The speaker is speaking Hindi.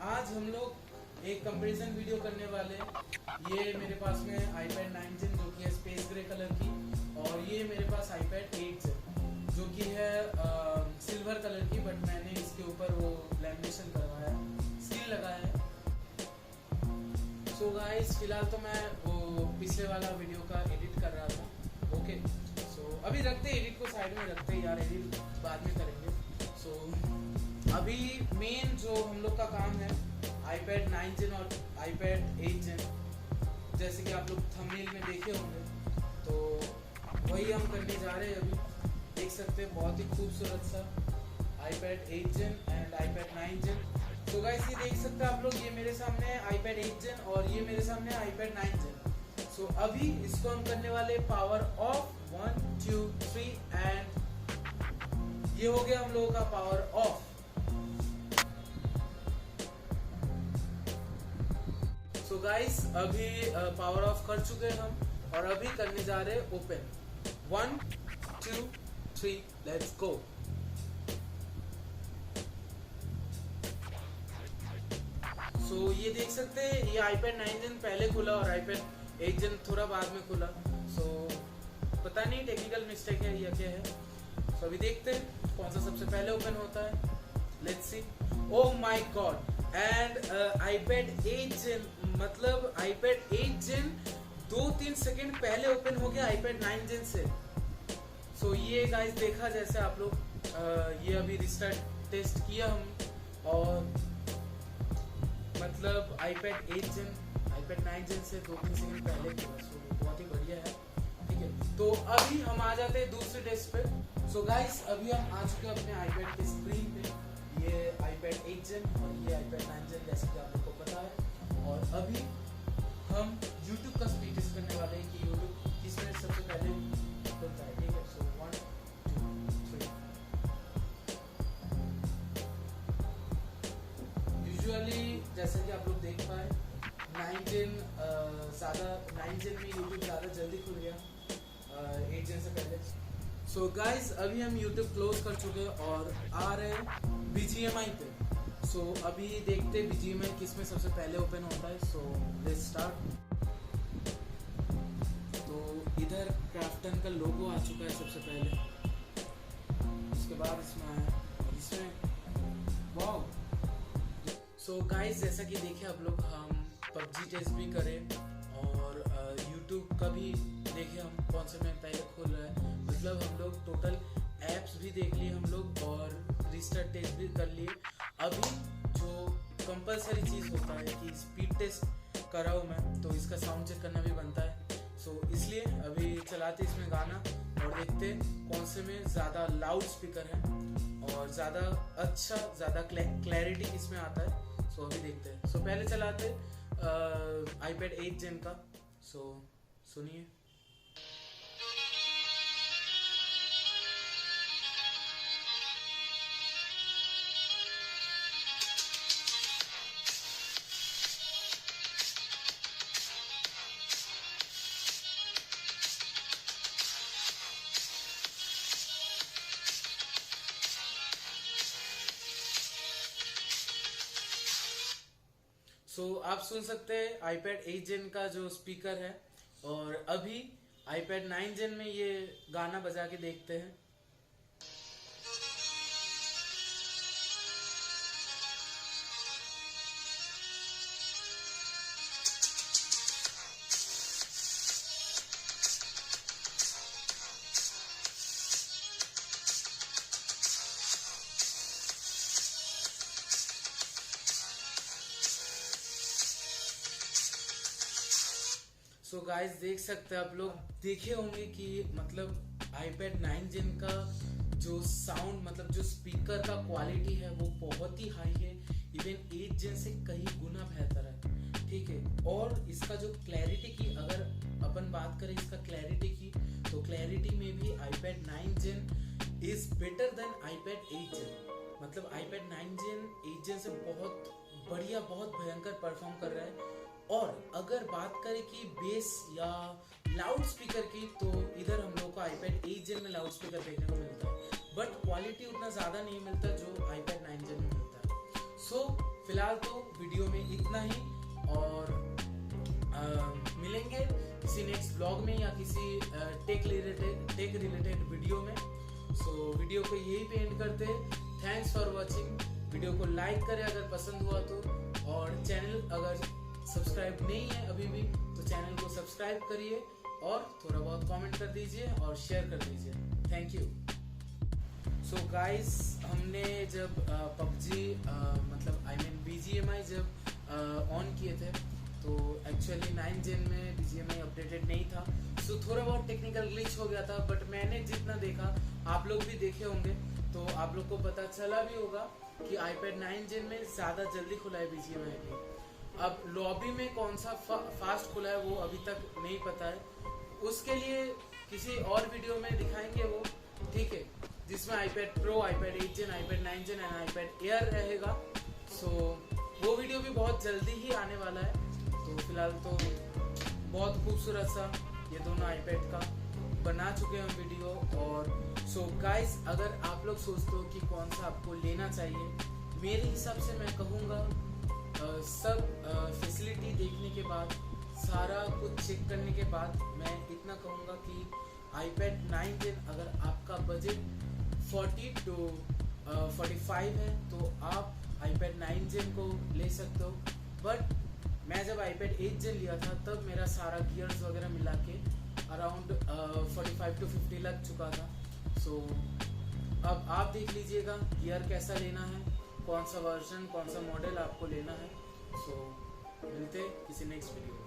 आज हम लोग एक कंपैरिजन वीडियो करने वाले हैं। ये मेरे पास में iPad 9 Gen जो कि है स्पेस ग्रे कलर की, और ये मेरे पास iPad 8 Gen जो कि है सिल्वर कलर की, बट मैंने इसके ऊपर वो लैमिनेशन करवाया, सील लगाया है। सो गाइस, फिलहाल तो मैं वो पिछले वाला वीडियो का एडिट कर रहा था। ओके, सो अभी रखते एडिट को साइड में रखते हैं यार, एडिट बाद में करेंगे। सो अभी मेन जो हम लोग का काम है iPad 9 Gen और iPad 8 Gen, जैसे कि आप लोग थंबनेल में देखे होंगे, तो वही हम करने जा रहे हैं। अभी देख सकते हैं बहुत ही खूबसूरत सा iPad 8 Gen and iPad 9 Gen। तो गाइस, ये देख सकते हैं आप लोग, ये मेरे सामने है iPad 8 Gen और ये मेरे सामने है iPad 9 Gen। सो अभी इसको हम करने वाले पावर ऑफ 1 2 3 एंड ये हो गया हम लोगों का पावर ऑफ। सो गाइस, अभी पावर ऑफ कर चुके हैं हम और अभी करने जा रहे हैं ओपन। 1 2 3 let's go. सो ये देख सकते हैं, ये iPad 9 Gen पहले खुला और iPad 8 Gen थोड़ा बाद में खुला। सो पता नहीं टेक्निकल मिस्टेक है या क्या है। सो अभी देखते हैं कौन सा सबसे पहले ओपन होता है। Let's see. Oh my God, and iPad 8 Gen, मतलब iPad 8 Gen 2-3 सेकंड पहले ओपन हो गया iPad 9 Gen से। सो ये गाइस देखा जैसे आप लोग, ये अभी रिस्टार्ट टेस्ट किया हम, और मतलब iPad 8 Gen iPad 9 Gen से 2-3 सेकंड पहले खुला। सो बहुत ही बढ़िया है, ठीक है। तो अभी हम आ जाते हैं दूसरे टेस्ट पे। सो गाइस, अभी हम आ चुके हैं अपने iPad के स्क्रीन पे। ये iPad 8 Gen और ये iPad 9 Gen, जैसे कि आप लोग को पता है। और अभी हम YouTube का स्पीड टेस्ट करने वाले हैं कि YouTube किसमें सबसे पहले खुलता है, ठीक है। सो 1 2 3। यूजुअली जैसे कि आप लोग देख पाए, 9 Gen में YouTube ज़्यादा जल्दी खुल गया 8 Gen से पहले। सो गाइस, अभी हम YouTube क्लोज कर चुके हैं और आ रहे हैं BGMI पे। सो अभी देखते हैं BGMI किस में सबसे पहले ओपन होता है। So let's start. तो इधर क्राफ्टन का लोगो आ चुका है सबसे पहले, उसके बाद इसमें आया और इसमें वाओ। सो गाइस, जैसा कि देखे आप लोग, हम PUBG टेस्ट भी करें और YouTube का भी देखे हम कौन से में पहले खुल रहा है। मतलब हम लोग टोटल एप्स भी देख लिए हम लोग और रिस्टार्ट टेस्ट भी कर लिए। अभी जो कंपलसरी चीज़ होता है कि स्पीड टेस्ट कर रहा हूँ मैं, तो इसका साउंड चेक करना भी बनता है। सो इसलिए अभी चलाते इसमें गाना और देखते कौन से में ज़्यादा लाउड स्पीकर है और ज़्यादा अच्छा, ज़्यादा क्लैरिटी किसमें आता है। सो अभी देखते हैं। सो पहले चलाते iPad 8 Gen का। सो सुनिए। सो आप सुन सकते हैं iPad 8 Gen का जो स्पीकर है, और अभी iPad 9 Gen में ये गाना बजा के देखते हैं। सो गाइस, देख सकते हैं आप लोग, देखे होंगे कि मतलब iPad 9 Gen का जो साउंड, मतलब जो स्पीकर का क्वालिटी है वो बहुत ही हाई है। इवन 8 Gen से कई गुना बेहतर है, ठीक है। और इसका जो क्लैरिटी की अगर अपन बात करें, इसका क्लैरिटी की, तो क्लैरिटी में भी iPad 9 Gen is better than iPad 8 Gen। मतलब iPad 9 Gen 8 Gen से बहुत बढ़िया, बहुत भयंकर परफॉर्म कर रहा है। और अगर बात करें कि बेस या लाउड स्पीकर की, तो इधर हम लोग को iPad 8 Gen में लाउड स्पीकर देखने को मिलता है, बट क्वालिटी उतना ज़्यादा नहीं मिलता जो iPad 9 Gen में मिलता है। सो फिलहाल तो वीडियो में इतना ही, और मिलेंगे किसी नेक्स्ट ब्लॉग में या किसी टेक रिलेटेड वीडियो में। सो वीडियो को यही पे एंड करते हैं। Thanks for watching. वीडियो को लाइक करें अगर पसंद हुआ तो, और चैनल अगर सब्सक्राइब नहीं है अभी भी तो चैनल को सब्सक्राइब करिए, और थोड़ा बहुत कमेंट कर दीजिए और शेयर कर दीजिए। Thank you. सो गाइस, हमने जब पबजी मतलब BGMI जब ऑन किए थे तो एक्चुअली 9 Gen में BGMI अपडेटेड नहीं था। सो थोड़ा बहुत टेक्निकल ग्लिच हो गया था, बट मैंने जितना देखा, आप लोग भी देखे होंगे तो आप लोग को पता चला भी होगा कि iPad 9 Gen में ज़्यादा जल्दी खुला है BGMI भी। अब लॉबी में कौन सा फास्ट खुला है वो अभी तक नहीं पता है, उसके लिए किसी और वीडियो में दिखाएंगे वो, ठीक है, जिसमें iPad Pro, iPad 8 Gen, iPad 9 Gen and iPad Air रहेगा। सो वो वीडियो भी बहुत जल्दी ही आने वाला है। तो फिलहाल तो बहुत खूबसूरत सा ये दोनों iPad का बना चुके हैं वीडियो। और सो गाइस, अगर आप लोग सोचते हो कि कौन सा आपको लेना चाहिए, मेरे हिसाब से मैं कहूँगा सब फैसिलिटी देखने के बाद, सारा कुछ चेक करने के बाद मैं इतना कहूँगा कि iPad 9 Gen अगर आपका बजट 40 to 45 है तो आप iPad 9 Gen को ले सकते हो। बट मैं जब iPad 8 Gen लिया था तब मेरा सारा गियर्स वगैरह मिला के अराउंड 45 to 50 लग चुका था। सो अब आप देख लीजिएगा गियर कैसा लेना है, कौन सा वर्जन, कौन सा मॉडल आपको लेना है। सो मिलते किसी नेक्स्ट वीडियो में।